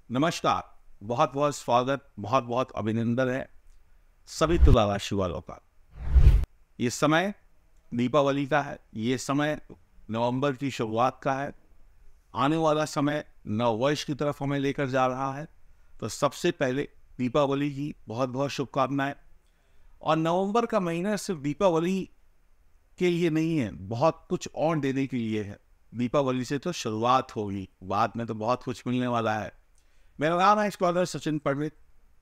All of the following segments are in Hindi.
नमस्कार। बहुत बहुत स्वागत, बहुत बहुत अभिनंदन है सभी तुला राशि वालों का। ये समय दीपावली का है, ये समय नवंबर की शुरुआत का है। आने वाला समय नव वर्ष की तरफ हमें लेकर जा रहा है। तो सबसे पहले दीपावली की बहुत बहुत शुभकामनाएं। और नवंबर का महीना सिर्फ दीपावली के लिए नहीं है, बहुत कुछ और देने के लिए है। दीपावली से तो शुरुआत होगी, बाद में तो बहुत कुछ मिलने वाला है। मेरा नाम है एक्सप्लोरर सचिन पंडित।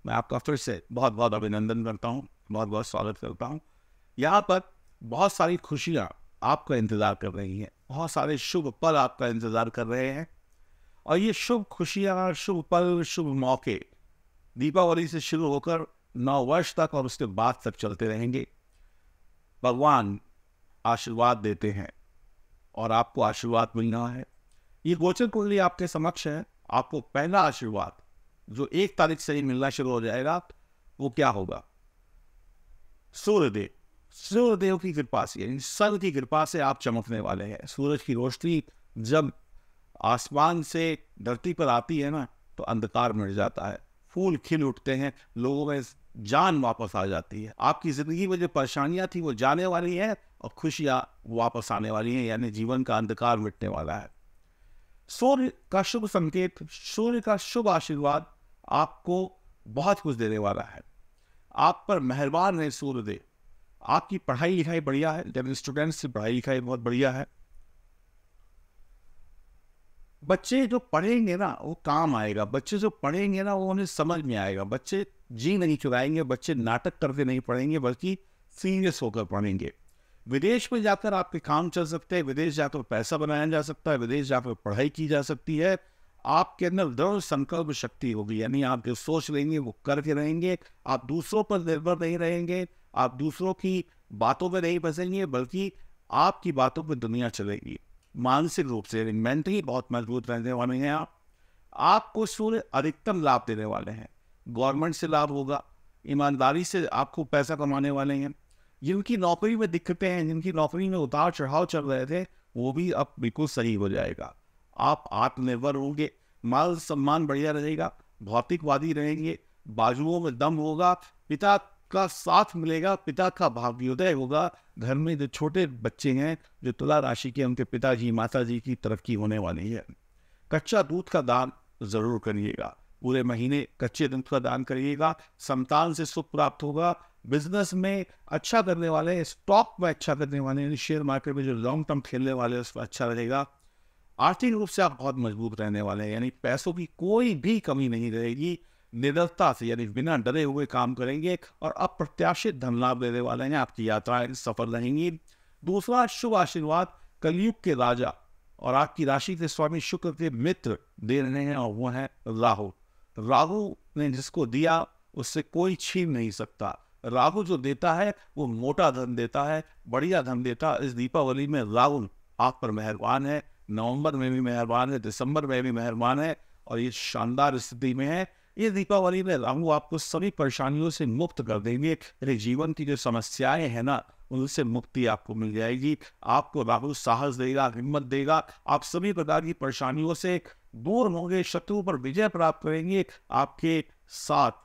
मैं आपका फिर से बहुत बहुत अभिनंदन करता हूँ, बहुत बहुत स्वागत करता हूँ। यहाँ पर बहुत सारी खुशियाँ आपका इंतज़ार कर रही हैं, बहुत सारे शुभ पल आपका इंतज़ार कर रहे हैं। और ये शुभ खुशियाँ, शुभ पल, शुभ मौके दीपावली से शुरू होकर नव वर्ष तक और उसके बाद तक चलते रहेंगे। भगवान आशीर्वाद देते हैं और आपको आशीर्वाद मिलना है। ये गोचर कुंडली आपके समक्ष है। आपको पहला आशीर्वाद जो 1 तारीख से ही मिलना शुरू हो जाएगा, वो क्या होगा? सूर्यदेव, सूर्यदेव की कृपा से, यानी सन की कृपा से आप चमकने वाले हैं। सूरज की रोशनी जब आसमान से धरती पर आती है ना, तो अंधकार मिट जाता है, फूल खिल उठते हैं, लोगों में जान वापस आ जाती है। आपकी जिंदगी में जो परेशानियां थी वो जाने वाली है और खुशियां वापस आने वाली हैं, यानी जीवन का अंधकार मिटने वाला है। सूर्य का शुभ संकेत, सूर्य का शुभ आशीर्वाद आपको बहुत कुछ देने वाला है। आप पर मेहरबान है सूर्यदेव। आपकी पढ़ाई लिखाई बढ़िया है, जब स्टूडेंट्स की पढ़ाई लिखाई बहुत बढ़िया है। बच्चे जो पढ़ेंगे ना वो काम आएगा, बच्चे जो पढ़ेंगे ना वो उन्हें समझ में आएगा। बच्चे जी नहीं चुराएंगे, बच्चे नाटक करके नहीं पढ़ेंगे, बल्कि सीरियस होकर पढ़ेंगे। विदेश में जाकर आपके काम चल सकते हैं, विदेश जाकर पैसा बनाया जा सकता है, विदेश जाकर पढ़ाई की जा सकती है। आपके अंदर दृढ़ संकल्प शक्ति होगी, यानी आप जो सोच लेंगे वो करके रहेंगे। आप दूसरों पर निर्भर नहीं रहेंगे, आप दूसरों की बातों में नहीं फंसेंगे, बल्कि आपकी बातों पर दुनिया चलेगी। मानसिक रूप से मेंटली बहुत मजबूत रहने वाले हैं आप। आपको सूर्य अधिकतम लाभ देने वाले हैं। गवर्नमेंट से लाभ होगा, ईमानदारी से आपको पैसा कमाने वाले हैं। जिनकी नौकरी में दिक्कतें हैं, जिनकी नौकरी में उतार चढ़ाव चल रहे थे, वो भी अब बिल्कुल सही हो जाएगा। आप आत्मनिर्भर होंगे, माल सम्मान बढ़िया रहेगा, भौतिकवादी रहेंगे, बाजुओं में दम होगा, पिता का साथ मिलेगा, पिता का भाग्योदय होगा। घर में जो छोटे बच्चे हैं, जो तुला राशि के, उनके पिताजी माताजी की तरक्की होने वाली है। कच्चा दूध का दान जरूर करिएगा, पूरे महीने कच्चे दूध का दान करिएगा। संतान से सुख प्राप्त होगा। बिजनेस में अच्छा करने वाले, स्टॉक में अच्छा करने वाले, शेयर मार्केट में जो लॉन्ग टर्म खेलने वाले उस पर अच्छा रहेगा। आर्थिक रूप से आप बहुत मजबूत रहने वाले हैं, यानी पैसों की कोई भी कमी नहीं रहेगी। निडरता से, यानी बिना डरे हुए काम करेंगे और अप्रत्याशित धन लाभ देने वाले हैं। आपकी यात्राएं सफल रहेंगी। दूसरा शुभ आशीर्वाद कलयुग के राजा और आपकी राशि के स्वामी शुक्र के मित्र दे रहे हैं, और वो है राहु। राहु ने जिसको दिया उससे कोई छीन नहीं सकता। राहु जो देता है वो मोटा धन देता है, बढ़िया धन देता है। इस दीपावली में राहु आप पर मेहरबान है, नवंबर में भी मेहरबान है, दिसंबर में भी मेहरबान है, और ये शानदार स्थिति में है। ये दीपावली में राहु आपको सभी परेशानियों से मुक्त कर देंगे। यानी जीवन की जो समस्याएं हैं ना, उनसे मुक्ति आपको मिल जाएगी। आपको राहु साहस देगा, हिम्मत देगा। आप सभी प्रकार की परेशानियों से दूर होंगे, शत्रु पर विजय प्राप्त करेंगे। आपके साथ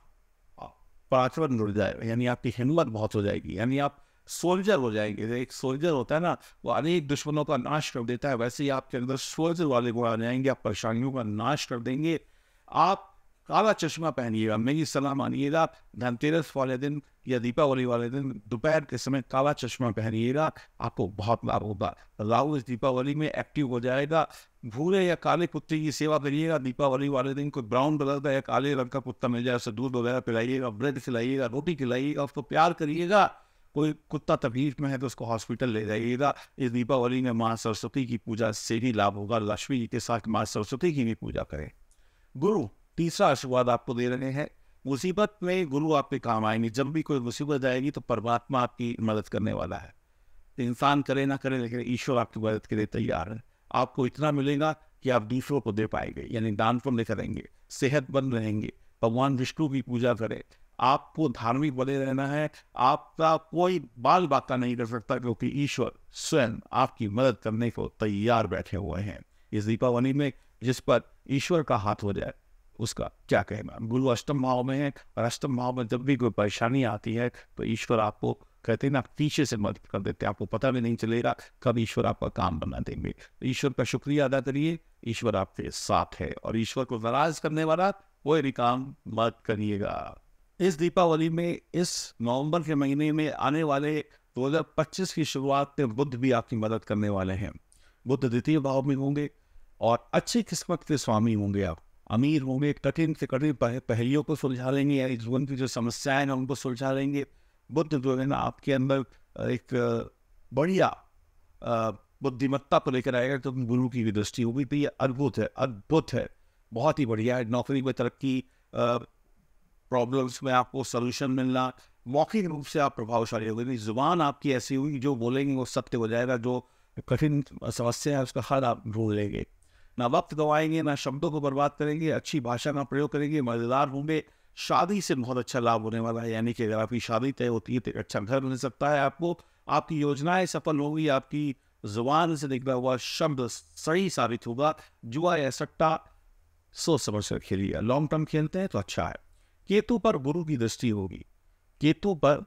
पराक्रम जुड़ जाएगा, यानी आपकी हिम्मत बहुत हो जाएगी, यानी आप सोल्जर हो जाएंगे। एक सोल्जर होता है ना, वो अनेक दुश्मनों का नाश कर देता है, वैसे ही आपके अंदर सोल्जर वाले गुण आ जाएंगे। आप परेशानियों का नाश कर देंगे। आप काला चश्मा पहनिएगा, मेरी सलाह मानिएगा। धनतेरस वाले दिन या दीपावली वाले दिन दोपहर के समय काला चश्मा पहनिएगा, आपको बहुत लाभ होगा। राहु इस दीपावली में एक्टिव हो जाएगा। भूरे या काले कुत्ते की सेवा करिएगा दीपावली वाले दिन। कोई ब्राउन कलर का या काले रंग का कुत्ता मिल जाए, उसे दूध वगैरह पिलाइएगा, ब्रेड खिलाइएगा, रोटी खिलाइएगा, उसको प्यार करिएगा। कोई कुत्ता तकलीफ में है तो उसको हॉस्पिटल ले जाइएगा। इस दीपावली में माँ सरस्वती की पूजा से भी लाभ होगा। लक्ष्मी जी के साथ माँ सरस्वती की भी पूजा करें। गुरु तीसरा आशीर्वाद आपको दे रहे हैं। मुसीबत में गुरु आपके काम आएंगे। जब भी कोई मुसीबत आएगी तो परमात्मा आपकी मदद करने वाला है। इंसान करे ना करे, लेकिन ईश्वर आपकी मदद के लिए तैयार है। आपको इतना मिलेगा कि आप दूसरों को दे पाएंगे, यानी दान पुण्य करेंगे, सेहतमंद रहेंगे, भगवान विष्णु की पूजा करें। आपको धार्मिक बने रहना है। आपका कोई बाल बाका नहीं कर सकता, क्योंकि ईश्वर स्वयं आपकी मदद करने को तैयार बैठे हुए हैं। इस दीपावली में जिस पर ईश्वर का हाथ हो जाए उसका क्या कहना। गुरु अष्टम भाव में है, और अष्टम भाव में जब भी कोई परेशानी आती है तो ईश्वर आपको कहते हैं ना पीछे से मदद कर देते हैं, आपको पता भी नहीं चलेगा कब ईश्वर आपका काम बना देंगे। तो ईश्वर का शुक्रिया अदा करिए, ईश्वर आपके साथ है, और ईश्वर को नाराज करने वाला कोई भी काम मत करिएगा। इस दीपावली में, इस नवंबर के महीने में आने वाले 2025 की शुरुआत में बुध भी आपकी मदद करने वाले हैं। बुध द्वितीय भाव में होंगे और अच्छी किस्मत के स्वामी होंगे, आप अमीर होंगे, कठिन से कठिन पहेलियों को सुलझा लेंगे, यानी जीवन की जो समस्याएं हैं उनको सुलझा लेंगे। बुद्ध जो है ना आपके अंदर एक बढ़िया बुद्धिमत्ता को लेकर आएगा, तो गुरु की भी दृष्टि होगी, तो ये अद्भुत है, अद्भुत है, बहुत ही बढ़िया है। नौकरी में तरक्की, प्रॉब्लम्स में आपको सोल्यूशन मिलना, मौखिक रूप से आप प्रभावशाली होंगे, जुबान आपकी ऐसी हुई जो बोलेंगे वो सत्य हो जाएगा, जो कठिन समस्या है उसका हल आप ढूंढ लेंगे। ना वक्त गवाएंगे, ना शब्दों को बर्बाद करेंगे, अच्छी भाषा का प्रयोग करेंगे, मजेदार होंगे। शादी से बहुत अच्छा लाभ होने वाला है, यानी कि अगर आपकी शादी तय होती है तो अच्छा घर मिल सकता है आपको, आपकी योजनाएं सफल होंगी, आपकी जुबान से निकला हुआ शब्द सही साबित होगा। जुआ या सट्टा सोच समझ कर खेलिए, लॉन्ग टर्म खेलते हैं तो अच्छा है। केतु पर गुरु की दृष्टि होगी, केतु पर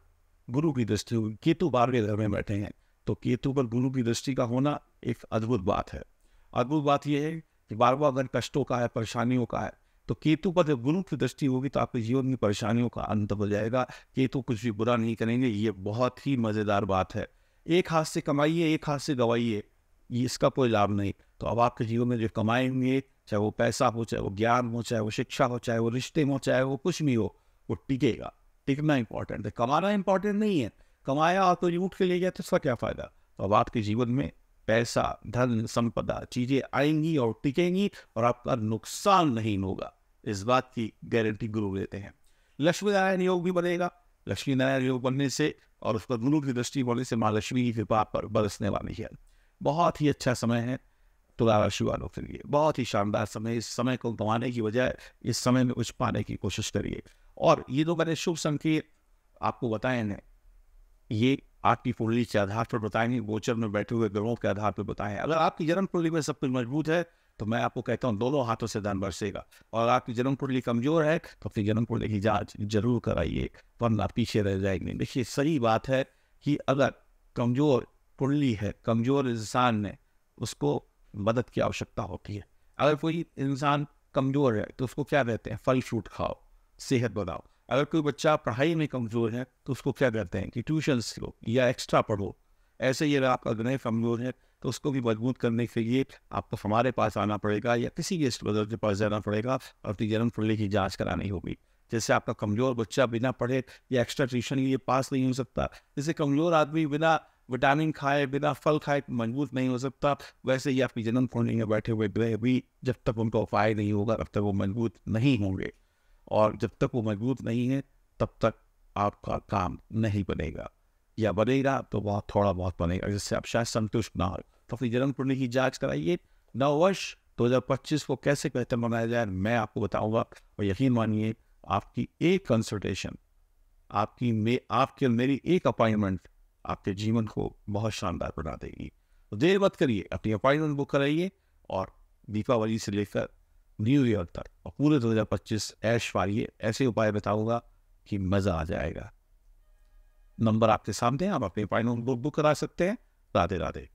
गुरु की दृष्टि होगी, केतु 12वें घर में बैठे हैं, तो केतु पर गुरु की दृष्टि का होना एक अद्भुत बात है। अद्भुत बात यह है कि 12वां घर कष्टों का है, परेशानियों का है, तो केतु पर जब गुरु की दृष्टि होगी तो आपके जीवन की परेशानियों का अंत हो जाएगा। केतु कुछ भी बुरा नहीं करेंगे, ये बहुत ही मजेदार बात है। एक हाथ से कमाइए, एक हाथ से गवाइए, ये इसका कोई लाभ नहीं। तो अब आपके जीवन में जो कमाएंगे, चाहे वो पैसा हो, चाहे वो ज्ञान हो, चाहे वो शिक्षा हो, चाहे वो रिश्ते हो, चाहे वो कुछ भी हो, वो टिकेगा। टिकना इंपॉर्टेंट है, कमाना इंपॉर्टेंट नहीं है। कमाया और तो लूट के ले गया तो उसका क्या फायदा। तो अब आपके जीवन में पैसा, धन, संपदा, चीजें आएंगी और टिकेंगी, और आपका नुकसान नहीं होगा, इस बात की गारंटी गुरु देते हैं। लक्ष्मी नारायण योग भी बनेगा, लक्ष्मी नारायण योग बनने से और उस पर गुरु की दृष्टि होने से माँ लक्ष्मी की कृपा पर बरसने वाली है। बहुत ही अच्छा समय है तुला राशि वालों के लिए, बहुत ही शानदार समय। इस समय को गंवाने की बजाय इस समय में कुछ पाने की कोशिश करिए। और ये जो मैंने शुभ संकेत आपको बताए हैं, ये आपकी कुंडली के आधार पर बताएंगे, गोचर में बैठे हुए ग्रहों के आधार पर बताएं। अगर आपकी जन्म कुंडली में सब कुछ मजबूत है तो मैं आपको कहता हूँ दोनों हाथों से धन बरसेगा, और आपकी जन्म कुंडली कमजोर है तो अपनी जन्म कुंडली की जांच जरूर कराइए, वरना पीछे रह जाएंगे। देखिए सही बात है कि अगर कमजोर कुंडली है, कमजोर इंसान ने, उसको मदद की आवश्यकता होती है। अगर कोई इंसान कमजोर है तो उसको क्या कहते हैं, फल फ्रूट खाओ, सेहत बनाओ। अगर कोई बच्चा पढ़ाई में कमजोर है तो उसको क्या कहते हैं कि ट्यूशन लो या एक्स्ट्रा पढ़ो। ऐसे ही अगर आपका ग्रह कमजोर है तो उसको भी मजबूत करने के लिए आपको हमारे पास आना पड़ेगा या किसी गेस्ट ब्रदर के पास जाना पड़ेगा और अपनी जन्म कुंडली की जांच करानी होगी। जैसे आपका कमजोर बच्चा बिना पढ़े या एक्स्ट्रा ट्यूशन लिए पास नहीं हो सकता, जैसे कमजोर आदमी बिना विटामिन खाए, बिना फल खाए मजबूत नहीं हो सकता, वैसे ही आपकी जन्म कुंडली में बैठे हुए ग्रह भी जब तक उनका उपाय नहीं होगा तब तक वो मजबूत नहीं होंगे, और जब तक वो मजबूत नहीं है तब तक आपका काम नहीं बनेगा, या बनेगा तो बहुत थोड़ा बहुत बनेगा, जिससे आप शायद संतुष्ट ना हो। तो अपनी जन्म कुंडली की जांच कराइए। नववर्ष 2025 को कैसे बेहतर मनाया जाए मैं आपको बताऊंगा, और यकीन मानिए आपकी एक कंसल्टेशन, आपकी मेरी एक अपॉइंटमेंट आपके जीवन को बहुत शानदार बना देगी। तो देर मत करिए, अपनी अपॉइंटमेंट बुक कराइए, और दीपावली से लेकर न्यू ईयर तक और पूरे 2025 ऐश मारिए। ऐसे उपाय बताऊंगा कि मजा आ जाएगा। नंबर आपके सामने, आप अपनी अपॉइंटमेंट बुक करा सकते हैं। राधे राधे।